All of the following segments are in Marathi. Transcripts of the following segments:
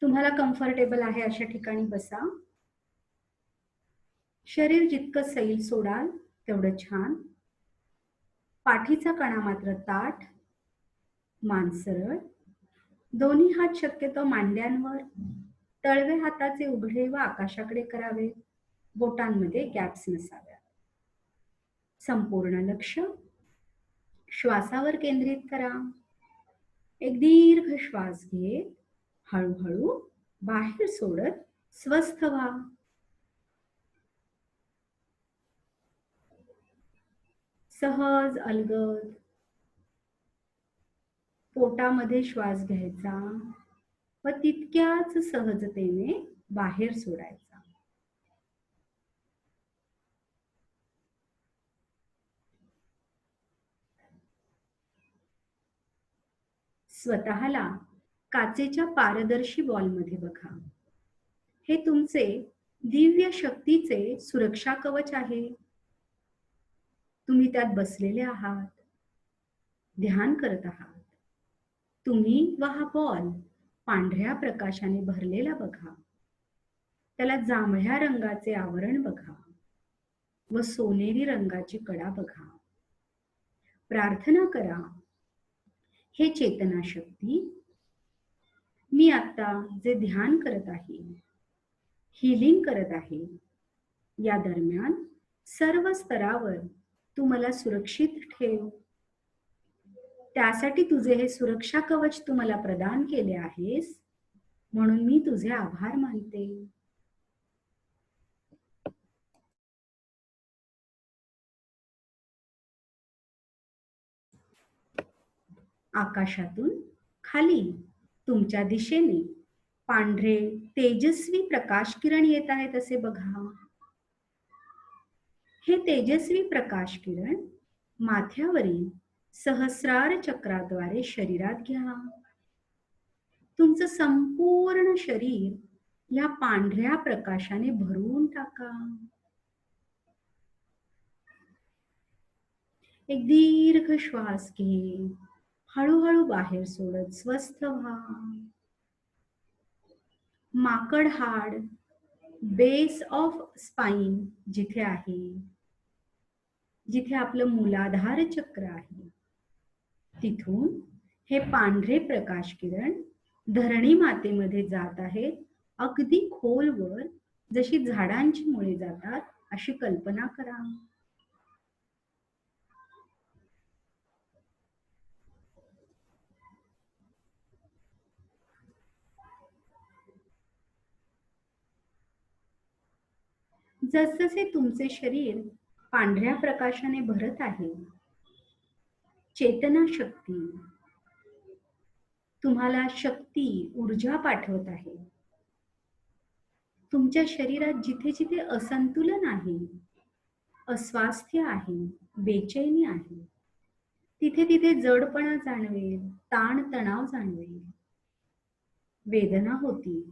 तुम्हाला कम्फर्टेबल आहे अशा ठिकाणी बसा. शरीर जितकं सैल सोडाल तेवढं छान. पाठीचा कणा मात्र ताठ, मान सरळ. दोन्ही हात शक्यतो मांड्यांवर, तळवे हाताचे उघडे व आकाशाकडे करावे. बोटांमध्ये गॅप्स नसाव्यात. संपूर्ण लक्ष श्वासावर केंद्रित करा. एक दीर्घ श्वास घेत हळूहळू बाहेर सोडत स्वस्थ व्हा. सहज अलगद पोटामध्ये श्वास घ्यायचा व तितक्याच सहजतेने बाहेर सोडायचा. स्वतःला काचेच्या पारदर्शी बॉलमध्ये बघा. हे तुमचे दिव्य शक्तीचे सुरक्षा कवच आहे. तुम्ही त्यात बसलेले आहात, ध्यान करत आहात. तुम्ही व हा बॉल पांढऱ्या प्रकाशाने भरलेला बघा. त्याला जांभळ्या रंगाचे आवरण बघा व सोनेरी रंगाची कडा बघा. प्रार्थना करा, हे चेतना शक्ती, मी आता जे ध्यान करत आहे, हीलिंग करत आहे, या दरम्यान सर्व स्तरावर तू मला सुरक्षित ठेव. त्यासाठी तुझे हे सुरक्षा कवच तू मला प्रदान केले आहेस, म्हणून मी तुझे आभार मानते. आकाशातून खाली तुमच्या दिशेने पांढरे तेजस्वी प्रकाश किरण येत आहेत असे बघा. हे तेजस्वी प्रकाश किरण माथ्यावरील सहस्रार चक्राद्वारे शरीरात घ्या. तुमचं संपूर्ण शरीर या पांढऱ्या प्रकाशाने भरून टाका. एक दीर्घ श्वास घे, हळूहळू बाहेर सोडत स्वस्थ व्हा. माकड हाड, बेस ऑफ स्पाइन जिथे आहे, जिथे आपलं मूलाधार चक्र आहे, तिथून हे पांढरे प्रकाश किरण धरणी मातेमध्ये जात आहेत. अगदी खोलवर, जशी झाडांची मुळे जातात अशी कल्पना करा. जसजसे तुमचे शरीर पांढऱ्या प्रकाशाने भरत आहे, चेतना शक्ती तुम्हाला शक्ती, ऊर्जा पाठवत आहे. तुमच्या शरीरात जिथे जिथे असंतुलन आहे, अस्वास्थ्य आहे, बेचैनी आहे, तिथे तिथे जडपणा जाणवेल, ताण तणाव जाणवेल, वेदना होतील.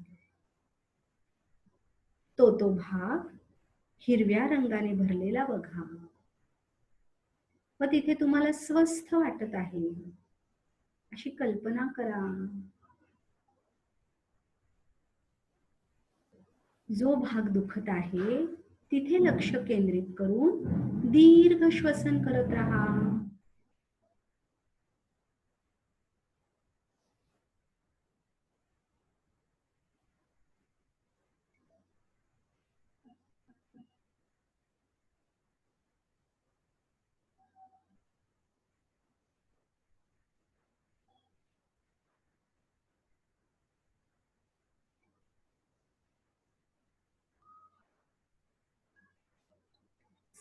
तो भाग हिरव्या रंगाने भरलेला बघा व तिथे तुम्हाला स्वस्थ वाटत आहे अशी कल्पना करा. जो भाग दुखत आहे तिथे लक्ष केंद्रित करून दीर्घ श्वसन करत राहा.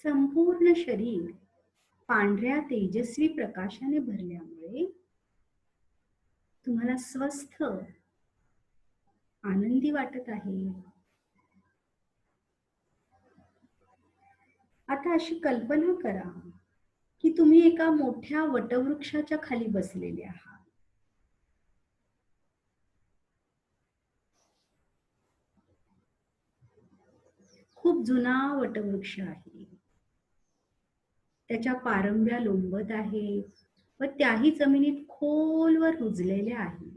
संपूर्ण शरीर पांढऱ्या तेजस्वी प्रकाशाने भरल्यामुळे तुम्हाला स्वस्थ, आनंदी वाटत आहे. आता अशी कल्पना करा की तुम्ही एका मोठ्या वटवृक्षाच्या खाली बसलेले आहात. खूप जुना वटवृक्ष आहे. त्याच्या पारंब्या लोंबत आहेत व त्याही जमिनीत खोलवर रुजलेल्या आहेत.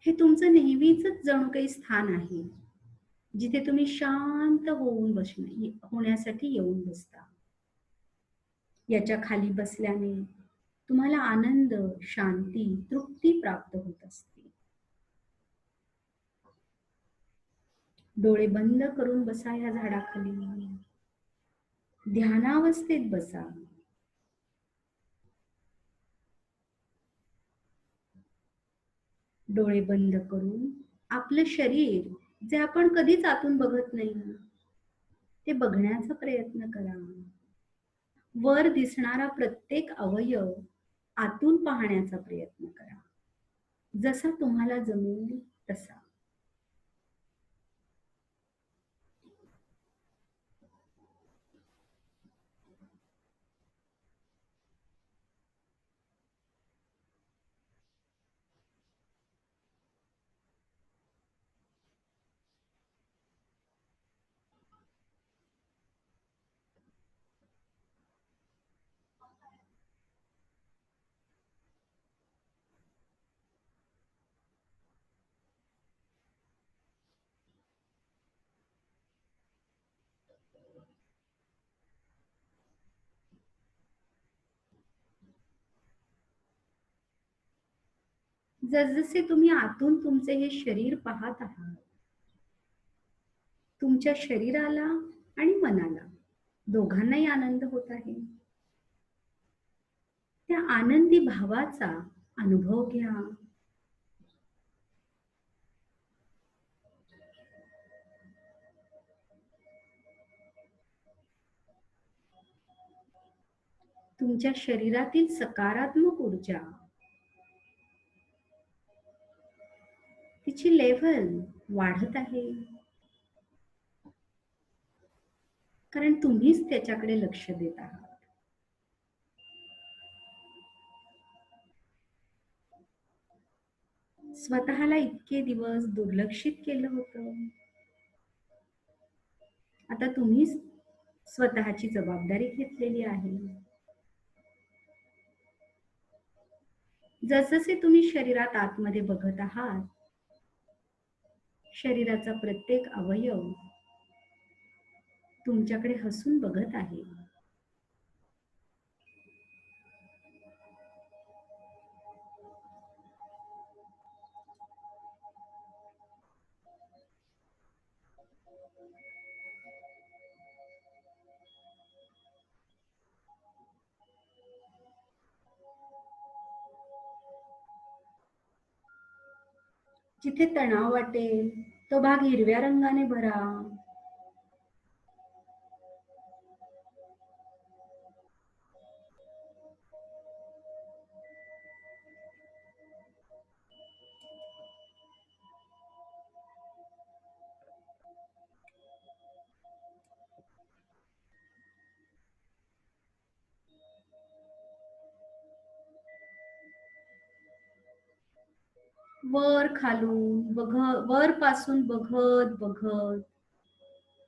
हे तुमचं नेहमीचंच जणू काही स्थान आहे, जिथे तुम्ही शांत होऊन होण्यासाठी येऊन बसता. याच्या खाली बसल्याने तुम्हाला आनंद, शांती, तृप्ती प्राप्त होत असते. डोळे बंद करून बसा या झाडाखाली. ध्यानावस्थेत बसा. डोळे बंद करून आपलं शरीर, जे आपण कधीच आतून बघत नाही, ते बघण्याचा प्रयत्न करा. वर दिसणारा प्रत्येक अवयव आतून पाहण्याचा प्रयत्न करा, जसा तुम्हाला जमेल तसा. जसजसे तुम्ही आतून तुमचे हे शरीर पाहत आहात, तुमच्या शरीराला आणि मनाला दोघांनाही आनंद होत आहे. त्या आनंदी भावाचा अनुभव घ्या. तुमच्या शरीरातील सकारात्मक ऊर्जा, तिची लेव्हल वाढत आहे, कारण तुम्हीच त्याच्याकडे लक्ष देत आहात. स्वतःला इतके दिवस दुर्लक्षित केलं होतं, आता तुम्हीच स्वतःची जबाबदारी घेतलेली आहे. जसजसे तुम्ही शरीरात आतमध्ये बघत आहात, शरीराचा प्रत्येक अवयव तुमच्याकडे हसून बघत आहे. जिथे तणाव वाटेल, तो भाग हिरव्या रंगाने भरा. वर खालून वर पासून बघत बघत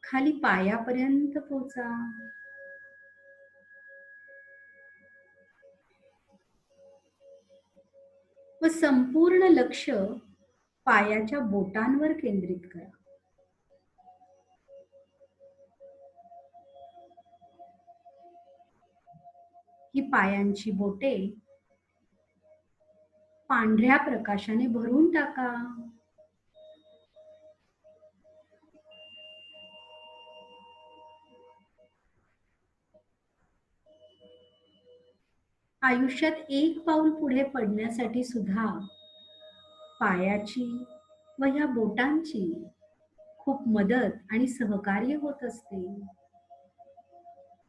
खाली पायापर्यंत पोचा. व संपूर्ण लक्ष पायाच्या बोटांवर केंद्रित करा. ही पायांची बोटे पांढऱ्या प्रकाशाने भरून टाका. आयुष्यात एक पाऊल पुढे पडण्यासाठी सुद्धा पायाची व ह्या बोटांची खूप मदत आणि सहकार्य होत असते.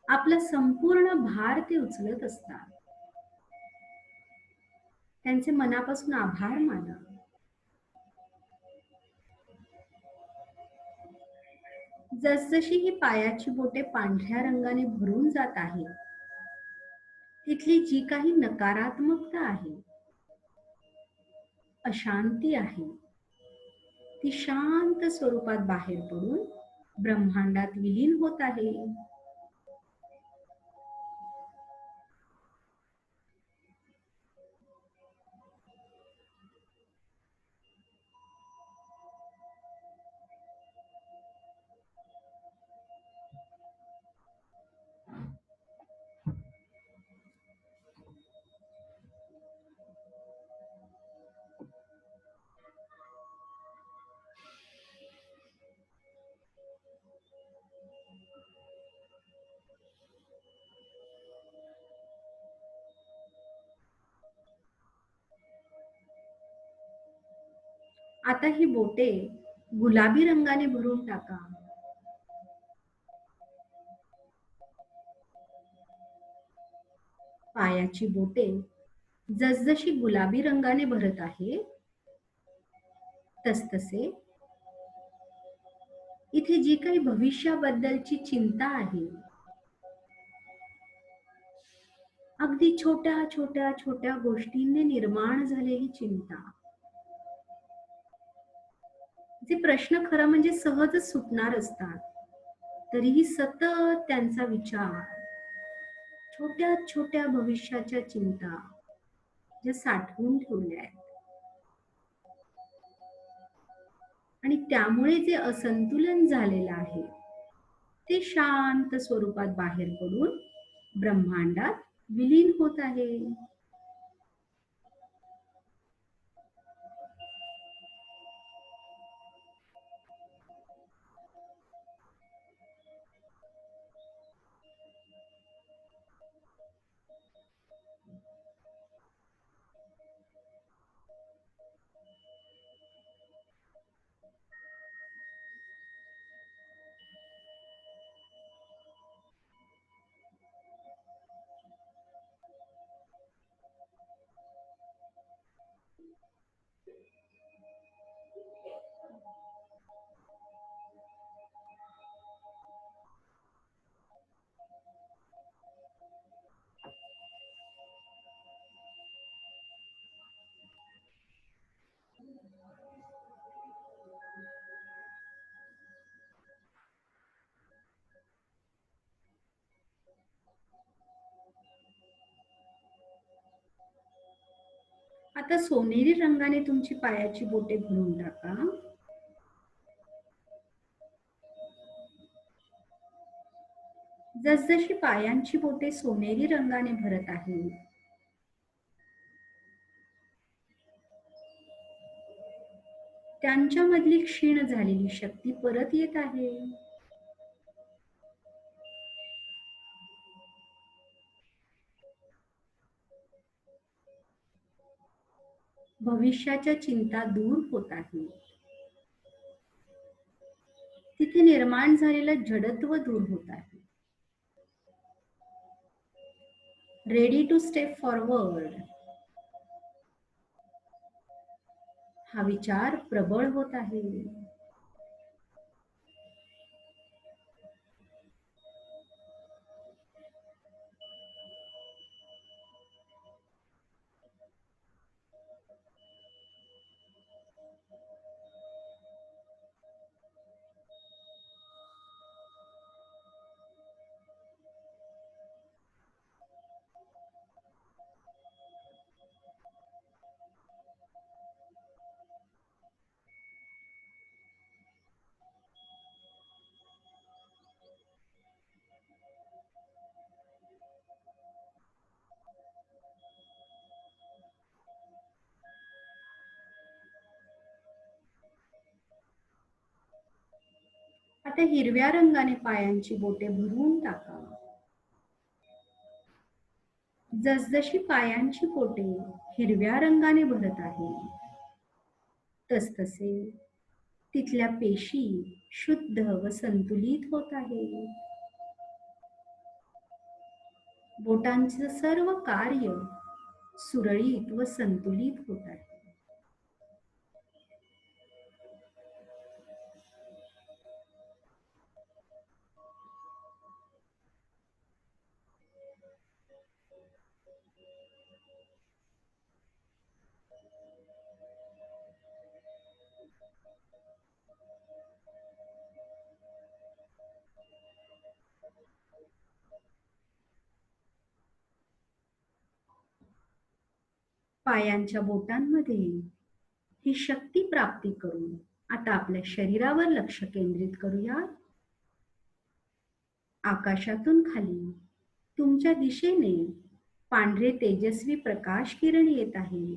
आपला संपूर्ण भार ते उचलत असतात. त्यांचे मनापासून आभार माना. जसजशी ही पायाची बोटे पांढऱ्या रंगाने भरून जात आहे, तिथली जी काही नकारात्मकता आहे, अशांती आहे, ती शांत स्वरूपात बाहेर पडून ब्रह्मांडात विलीन होत आहे. आता ही बोटे गुलाबी रंगाने भरून टाका. पायाची बोटे जसजशी गुलाबी रंगाने भरत आहे, तसतसे इथे जी काही भविष्याबद्दलची चिंता आहे, अगदी छोट्या छोट्या छोट्या गोष्टींनी निर्माण झालेली चिंता, जे प्रश्न खरं म्हणजे सहजच सुटणार असतात, तरीही सतत त्यांचा विचार, छोट्या छोट्या भविष्याच्या चिंता ज्या साठवून ठेवल्या आहेत, आणि त्यामुळे जे असंतुलन झालेलं आहे ते शांत स्वरूपात बाहेर पडून ब्रह्मांडात विलीन होत आहे. आता सोनेरी रंगाने तुमची पायाची बोटे भरून टाका. जसजशी पायांची बोटे सोनेरी रंगाने भरत आहे, त्यांच्यामधली क्षीण झालेली शक्ती परत येत आहे. भविष्याच्या चिंता दूर होत आहे. तिथे निर्माण झालेलं जडत्व दूर होत आहे. रेडी टू स्टेप फॉरवर्ड हा विचार प्रबळ होत आहे. आता हिरव्या रंगाने पायांची बोटे भरून टाका. जसजशी पायांची बोटे हिरव्या रंगाने भरत आहे, तसतसे तिथल्या पेशी शुद्ध व संतुलित होत आहे. बोटांचे सर्व कार्य सुरळीत व संतुलित होत आहे. पायांच्या बोटांमध्ये ही शक्ती प्राप्ती करून आता आपल्या शरीरावर लक्ष केंद्रित करूया. आकाशातून खाली तुमच्या दिशेने पांढरे तेजस्वी प्रकाश किरण येत आहे.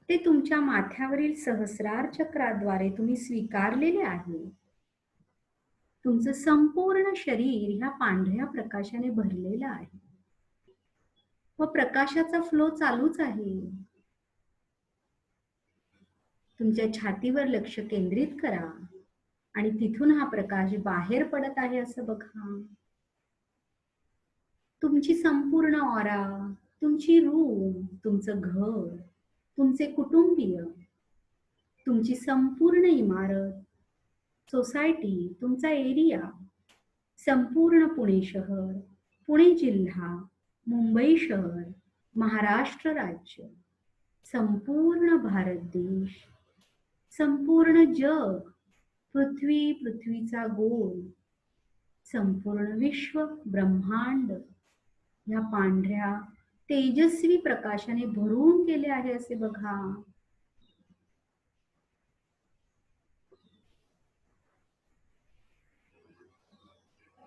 ते तुमच्या माथ्यावरील सहस्रार चक्राद्वारे तुम्ही स्वीकारलेले आहे. तुमचं संपूर्ण शरीर ह्या पांढऱ्या प्रकाशाने भरलेलं आहे व प्रकाशाचा फ्लो चालूच आहे. तुमच्या छातीवर लक्ष केंद्रित करा आणि तिथून हा प्रकाश बाहेर पडत आहे असं बघा. तुमची संपूर्ण ऑरा, तुमची रूम, तुमचं घर, तुमचे कुटुंबीय, तुमची संपूर्ण इमारत, सोसायटी, तुमचा एरिया, संपूर्ण पुणे शहर, पुणे जिल्हा, मुंबई शहर, महाराष्ट्र राज्य, संपूर्ण भारत देश, संपूर्ण जग, पृथ्वी, पृथ्वीचा गोल, संपूर्ण विश्व, ब्रह्मांड या पांढऱ्या तेजस्वी प्रकाशाने भरून गेले आहे असे बघा.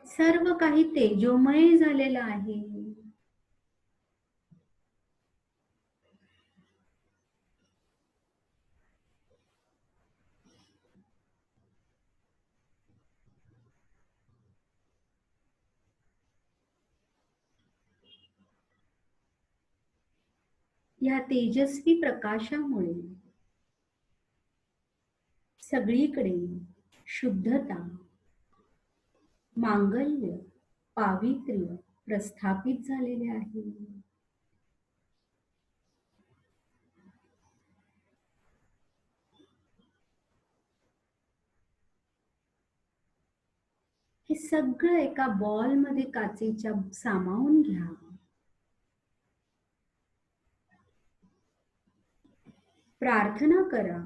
सर्व काही तेजोमय झालेलं आहे. या तेजस्वी प्रकाशामुळे सगळीकडे शुद्धता, मांगल्य, पावित्र्य प्रस्थापित झालेले आहे. हे सगळं एका बॉलमध्ये काचेच्या सामावून घ्या. प्रार्थना करा,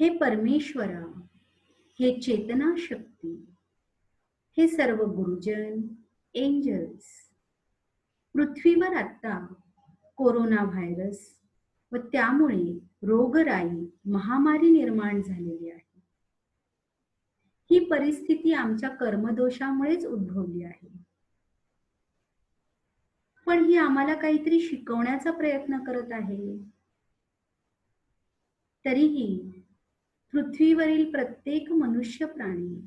हे परमेश्वरा, हे चेतना शक्ती, हे सर्व गुरुजन, एंजल्स, पृथ्वीवर आता कोरोना व्हायरस व त्यामुळे रोगराई, महामारी निर्माण झालेली आहे. ही परिस्थिती आमच्या कर्मदोषामुळेच उद्भवली आहे. पण ही आम्हाला काहीतरी शिकवण्याचा प्रयत्न करत आहे. तरीही पृथ्वीवरील प्रत्येक मनुष्य प्राणी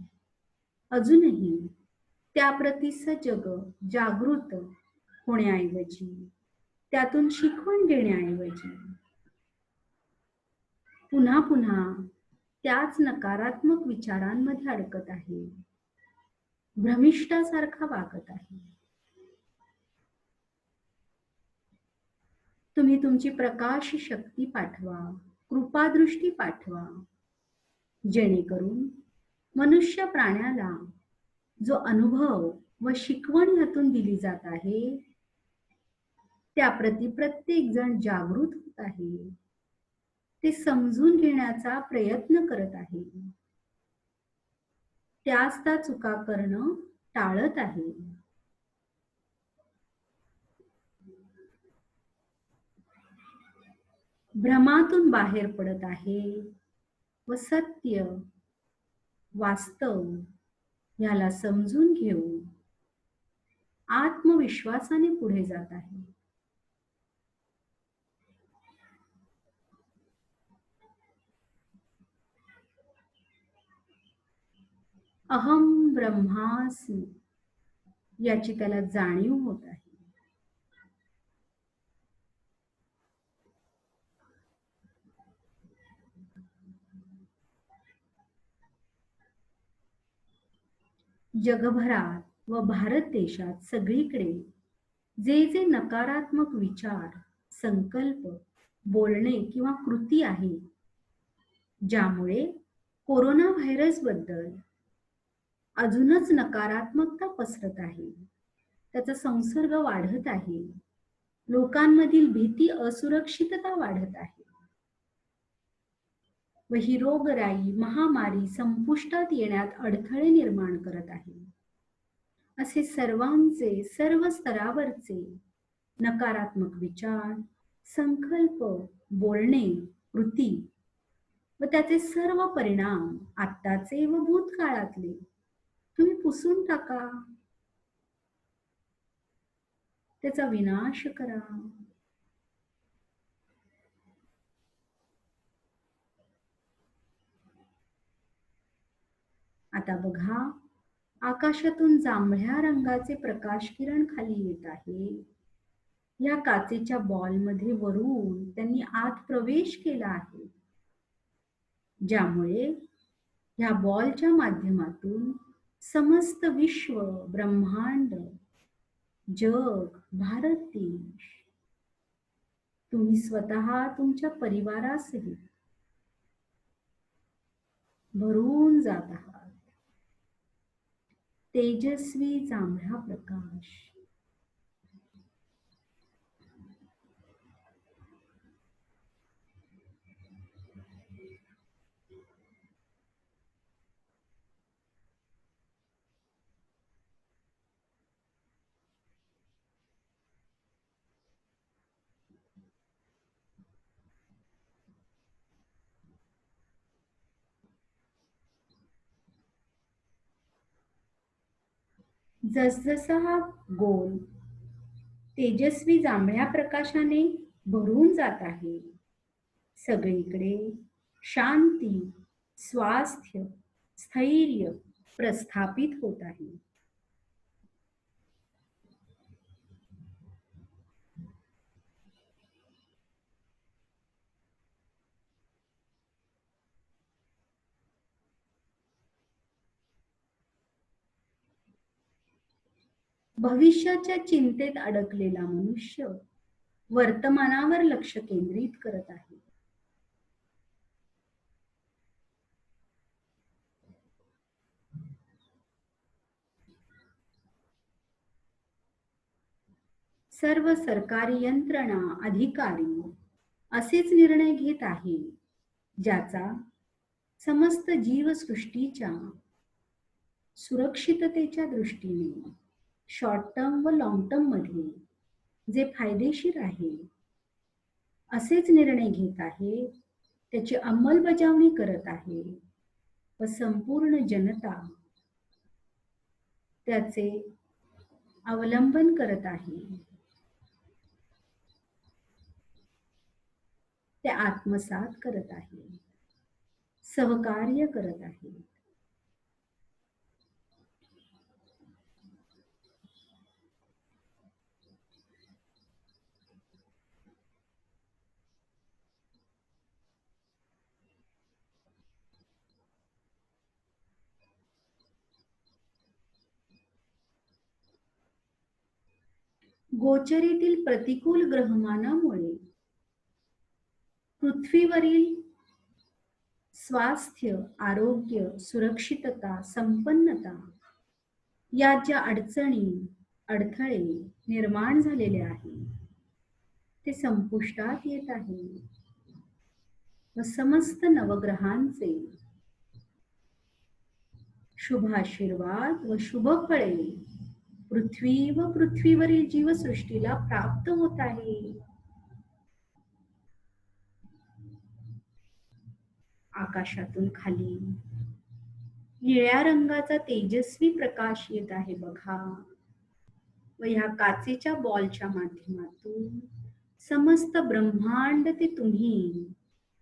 अजूनही त्याप्रती सजग, जागृत होण्याऐवजी, त्यातून शिकवण घेण्याऐवजी पुन्हा पुन्हा त्याच नकारात्मक विचारांमध्ये अडकत आहे, भ्रमिष्ठासारखा वागत आहे. तुम्ही तुमची प्रकाश शक्ती पाठवा, कृपादृष्टी पाठवा, जेणेकरून मनुष्य प्राण्याला जो अनुभव व शिकवण यातून दिली जात आहे त्याप्रती प्रत्येक जण जागृत होत आहे, ते समजून घेण्याचा प्रयत्न करत आहे, त्याच त्या चुका करणं टाळत आहे. भ्रमातून बाहेर पडत आहे व सत्य, वास्तव याला समजून घेऊन आत्मविश्वासाने पुढे जात आहे. अहम ब्रह्मास्मी याची त्याला जाणीव होत आहे. जगभरात व भारत देशात सगळीकडे जे जे नकारात्मक विचार, संकल्प, बोलणे किंवा कृती आहे, ज्यामुळे कोरोना व्हायरस बद्दल अजूनच नकारात्मकता पसरत आहे, त्याचा संसर्ग वाढत आहे, लोकांमधील भीती, असुरक्षितता वाढत आहे व ही रोगराई, महामारी संपुष्टात येण्यात अडथळे निर्माण करत आहे, असे सर्वांचे, सर्व स्तरावरचे नकारात्मक विचार, संकल्प, बोलणे, कृती व त्याचे सर्व परिणाम आत्ताचे व भूतकाळातले तुम्ही पुसून टाका, त्याचा विनाश करा. आता बघा, आकाशातून जांभळ्या रंगाचे प्रकाश किरण खाली येत आहे. या काचेच्या बॉलमध्ये वरून त्यांनी आत प्रवेश केला आहे. ज्यामुळे ह्या बॉलच्या माध्यमातून समस्त विश्व, ब्रह्मांड, जग, भारत देश, तुम्ही स्वतः तुमच्या परिवारासहित भरून जात आहात. तेजस्वी जांभळा प्रकाश. जसजसा हा गोल तेजस्वी जांभळ्या प्रकाशाने भरून जात आहे, सगळीकडे शांती, स्वास्थ्य, स्थैर्य प्रस्थापित होत आहे. भविष्याच्या चिंतेत अडकलेला मनुष्य वर्तमानावर लक्ष केंद्रित करत आहे. सर्व सरकारी यंत्रणा, अधिकारी असेच निर्णय घेत आहे, ज्याचा समस्त जीवसृष्टीच्या सुरक्षिततेच्या दृष्टीने शॉर्ट टर्म व लॉंग टर्म मध्ये जे फायदेशीर आहे असेच निर्णय घेत आहे, त्याची अंमलबजावणी करत आहे व संपूर्ण जनता त्याचे अवलंबन करत आहे. ते आत्मसात करत आहे, सहकार्य करत आहे. गोचरीतील प्रतिकूल ग्रहमानामुळे पृथ्वीवरील स्वास्थ्य, आरोग्य, सुरक्षितता, संपन्नता या ज्या अडचणी, अडथळे निर्माण झालेले आहे ते संपुष्टात येत आहे व समस्त नवग्रहांचे शुभाशीर्वाद व शुभ फळे पृथ्वी व पृथ्वीवरील जीवसृष्टीला प्राप्त होत आहे. आकाशातून खाली निळ्या रंगाचा तेजस्वी प्रकाश येत आहे बघा, व ह्या काचेच्या बॉलच्या माध्यमातून समस्त ब्रह्मांड ते तुम्ही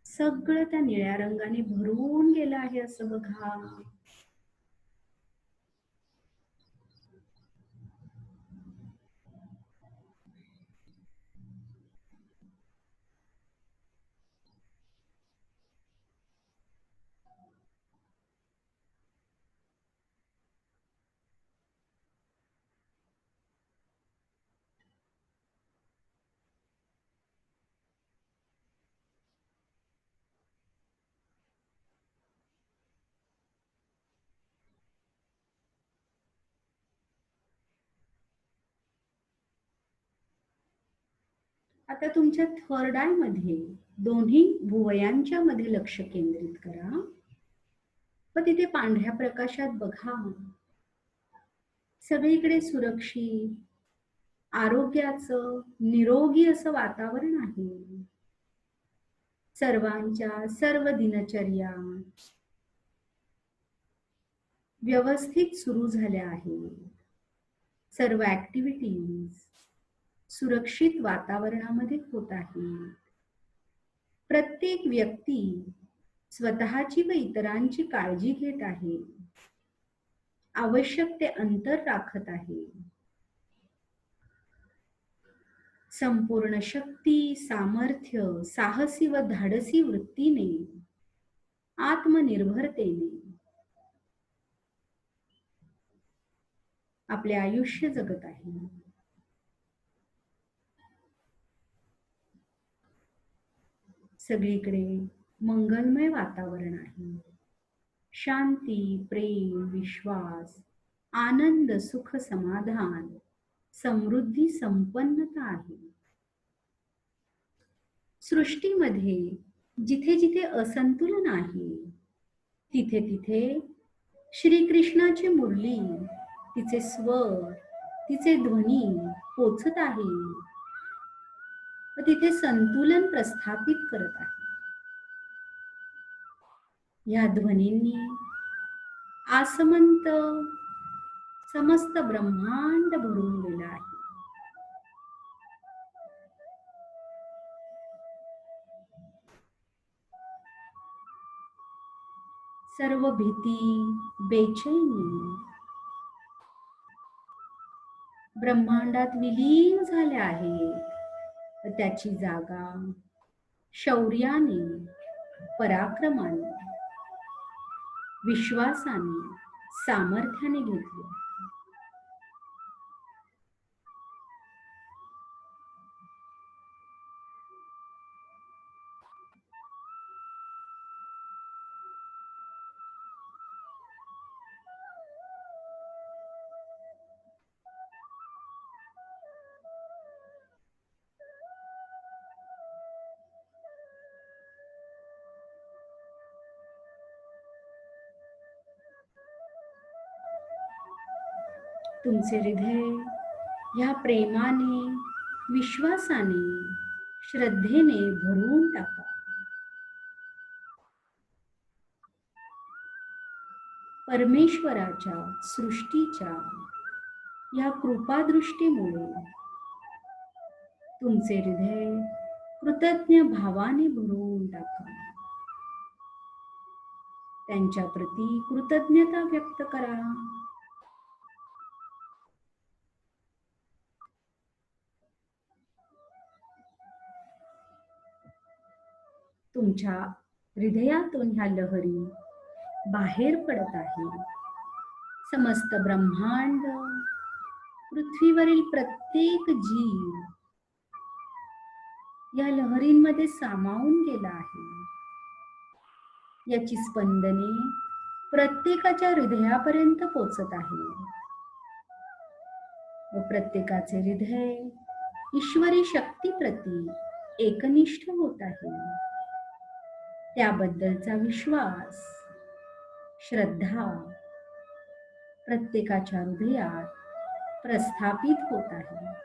सगळं त्या निळ्या रंगाने भरून गेलं आहे असं बघा. आता तुमच्या थर्ड आय मध्ये दोन्ही भुवयांच्या मध्ये लक्ष केंद्रित करा व तिथे पांढऱ्या प्रकाशात बघा. सगळीकडे सुरक्षित, आरोग्याचं, निरोगी असं वातावरण आहे. सर्वांच्या सर्व दिनचर्या व्यवस्थित सुरू झाल्या आहेत. सर्व ऍक्टिव्हिटीज सुरक्षित वातावरणामध्ये होत आहे. प्रत्येक व्यक्ती स्वतःची व इतरांची काळजी घेत आहे, आवश्यक ते अंतर राखत आहे. संपूर्ण शक्ती, सामर्थ्य, साहसी व धाडसी वृत्तीने आत्मनिर्भरतेने आपले आयुष्य जगत आहे. सगळीकडे मंगलमय वातावरण आहे. शांती, प्रेम, विश्वास, आनंद, सुख, समाधान, समृद्धी, संपन्नता आहे. सृष्टीमध्ये जिथे जिथे असंतुलन आहे, तिथे तिथे श्रीकृष्णाची मुरली, तिचे स्वर, तिचे ध्वनी पोचत आहे व तिथे संतुलन प्रस्थापित करत आहे. या ध्वनींनी आसमंत समस्त ब्रह्मांड भरून गेला आहे. सर्व भीती, बेचैनी ब्रह्मांडात विलीन झाल्या आहेत. त्याची जागा शौर्याने, पराक्रमाने, विश्वासाने, सामर्थ्याने घेतली. तुमचे हृदय ह्या प्रेमाने, विश्वासाने, श्रद्धेने भरून टाका. परमेश्वराच्या, सृष्टीच्या या कृपादृष्टीमुळे तुमचे हृदय कृतज्ञ भावाने भरून टाका. त्यांच्या प्रती कृतज्ञता व्यक्त करा. तुमच्या हृदयातून ह्या लहरी बाहेर पडत आहे. समस्त ब्रह्मांड, पृथ्वीवरील प्रत्येक जीव या लहरींमध्ये सामावून गेला आहे. याची स्पंदने प्रत्येकाच्या हृदयापर्यंत पोचत आहे व प्रत्येकाचे हृदय ईश्वरी शक्तीप्रती एकनिष्ठ होत आहे. त्याबद्दलचा विश्वास, श्रद्धा प्रत्येकाच्या हृदयात प्रस्थापित होत आहे.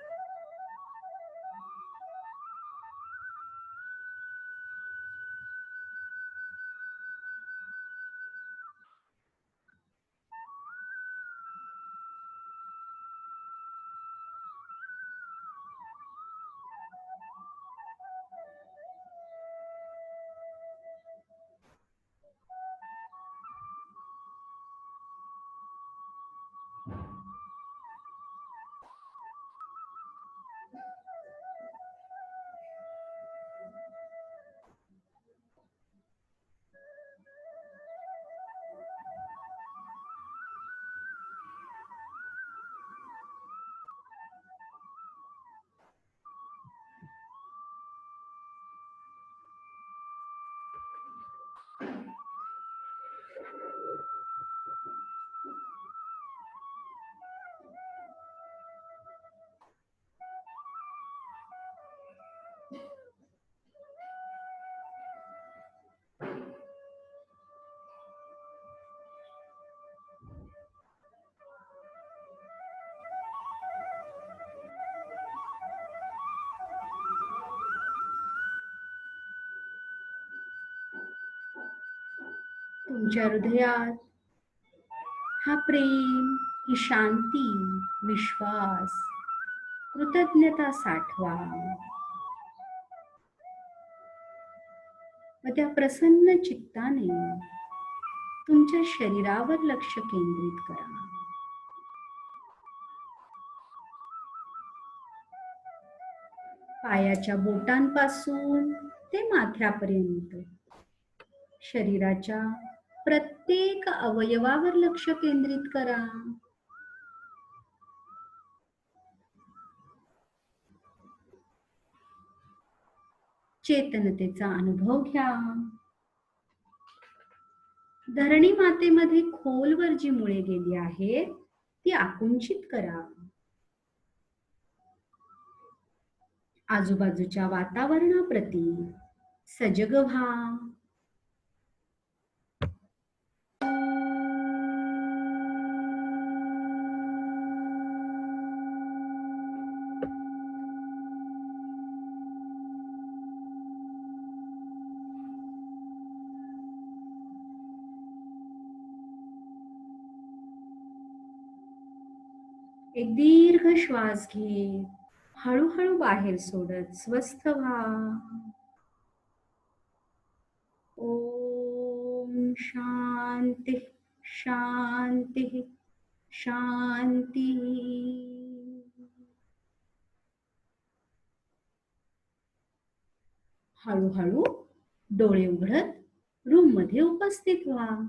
तुमच्या हृदयात हा प्रेम, ही शांती, विश्वास, कृतज्ञता साठवा व त्या प्रसन्न चित्ताने तुमच्या शरीरावर लक्ष केंद्रित करा. पायाच्या बोटांपासून ते माथ्यापर्यंत शरीराच्या प्रत्येक अवयवावर लक्ष केंद्रित करा. चेतनतेचा अनुभव घ्या. धरणी मातेमध्ये खोलवर जी मुळे गेली आहेत ती आकुंचित करा. आजूबाजूच्या वातावरणाप्रती सजग व्हा. एक दीर्घ श्वास घे, हळूहळू बाहेर सोडत स्वस्थ व्हा. ओम शांती शांती शांती. हळूहळू डोळे उघडत रूम मध्ये उपस्थित व्हा.